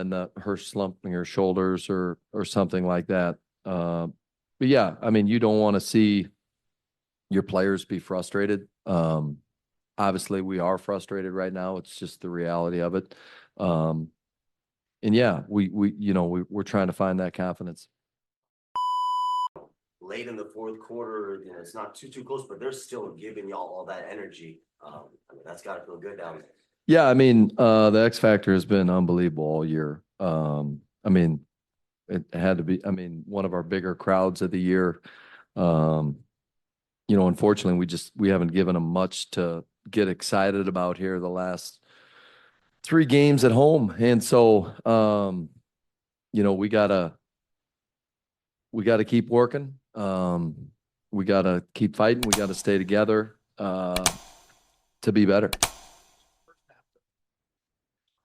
and her slumping her shoulders or something like that. But yeah, I mean, you don't want to see your players be frustrated. Obviously, we are frustrated right now. It's just the reality of it. And yeah, we're trying to find that confidence. Late in the fourth quarter, it's not too close, but they're still giving y'all all that energy. I mean, that's got to feel good down there. Yeah, I mean, the X factor has been unbelievable all year. I mean, it had to be, I mean, one of our bigger crowds of the year. Unfortunately, we haven't given them much to get excited about here the last 3 games at home. And so, we gotta keep working. We gotta keep fighting. We gotta stay together, to be better.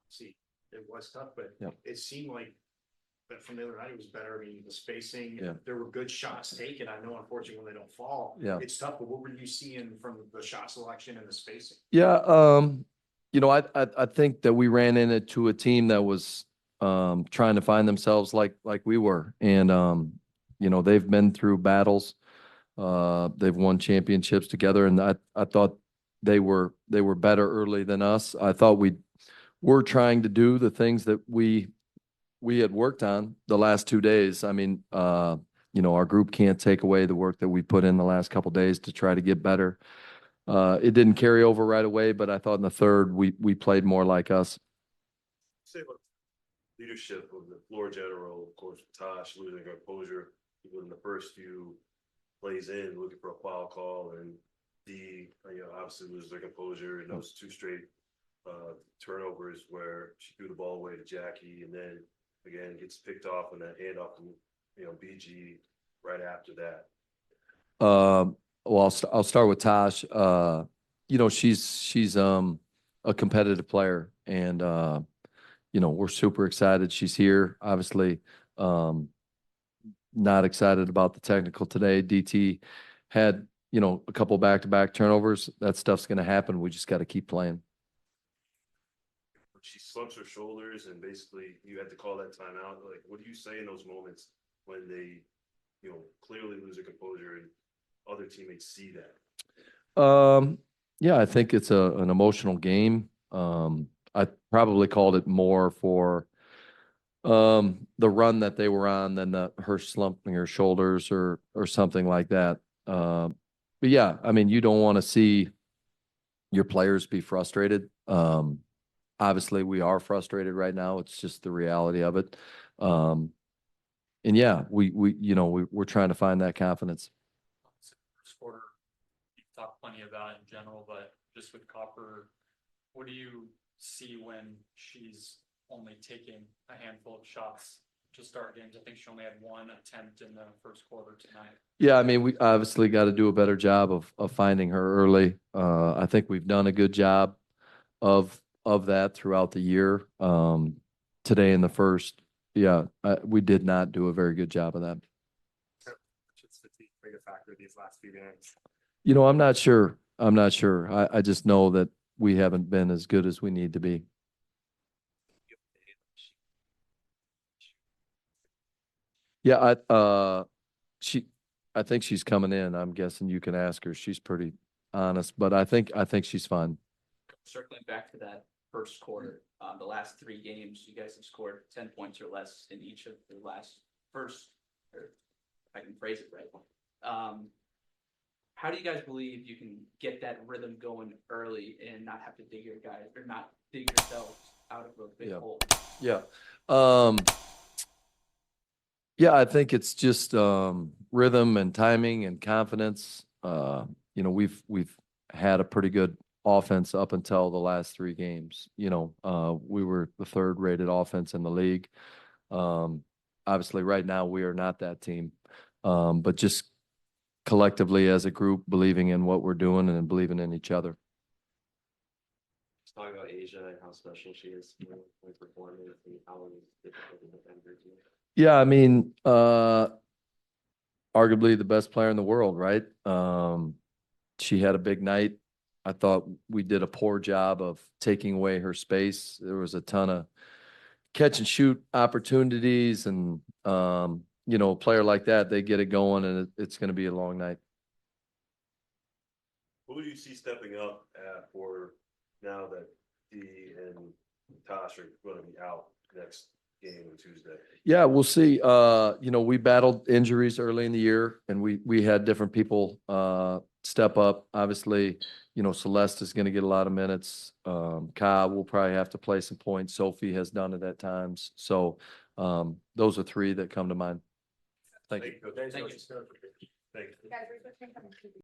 See, it was tough, but Yep. it seemed like, but from the other night, it was better. I mean, the spacing, Yeah. there were good shots taken. I know, unfortunately, when they don't fall, Yeah. it's tough. But what were you seeing from the shot selection and the spacing? Yeah, I think that we ran into a team that was trying to find themselves like we were, and they've been through battles. They've won championships together, and I thought they were better early than us. I thought we were trying to do the things that we had worked on the last 2 days. I mean, our group can't take away the work that we put in the last couple days to try to get better. It didn't carry over right away, but I thought in the third we played more like us. Say about leadership of the floor general, of course, Tosh losing her composure in the first few plays in, looking for a foul call, and obviously loses her composure in those 2 straight turnovers where she threw the ball away to Jackie, and then again gets picked off on that handoff from BG right after that. Well, I'll start with Tosh. She's a competitive player, and we're super excited she's here. Obviously, not excited about the technical today. DT had a couple back-to-back turnovers. That stuff's going to happen. We just got to keep playing. She slumps her shoulders, and basically you had to call that timeout. Like, what do you say in those moments when they, clearly lose their composure and other teammates see that? Yeah, I think it's an emotional game. I probably called it more for the run that they were on than her slumping her shoulders or something like that. But yeah, I mean, you don't want to see your players be frustrated. Obviously, we are frustrated right now. It's just the reality of it. And yeah, we're trying to find that confidence. First quarter, you've talked plenty about it in general, but just with Copper, what do you see when she's only taking a handful of shots to start games? I think she only had 1 attempt in the first quarter tonight. Yeah, I mean, we obviously got to do a better job of finding her early. I think we've done a good job of that throughout the year. Today in the first, yeah, we did not do a very good job of that. It's fatigue played a factor these last few games. I'm not sure. I just know that we haven't been as good as we need to be. Yeah, I think she's coming in. I'm guessing you can ask her. She's pretty honest, but I think she's fine. Circling back to that first quarter, the last 3 games, you guys have scored 10 points or less in each of the last first, or if I can phrase it right. How do you guys believe you can get that rhythm going early and not have to dig yourselves out of a big hole? Yeah. Yeah, I think it's just rhythm and timing and confidence. We've had a pretty good offense up until the last 3 games. We were the 3rd rated offense in the league. Obviously right now we are not that team. But just collectively as a group, believing in what we're doing and believing in each other. Let's talk about Asia and how special she is with performing and how difficult to defend her team. Yeah, I mean, arguably the best player in the world, right? She had a big night. I thought we did a poor job of taking away her space. There was a ton of catch and shoot opportunities and, you know, a player like that, they get it going and it's going to be a long night. Who do you see stepping up for now that Dee and Tosh are going to be out next game on Tuesday? Yeah, we'll see. You know, we battled injuries early in the year and we had different people step up. Obviously, you know, Celeste is going to get a lot of minutes. Kyle will probably have to play some points. Sophie has done it at times. So those are three that come to mind. Thank you. Thank you. Thank you.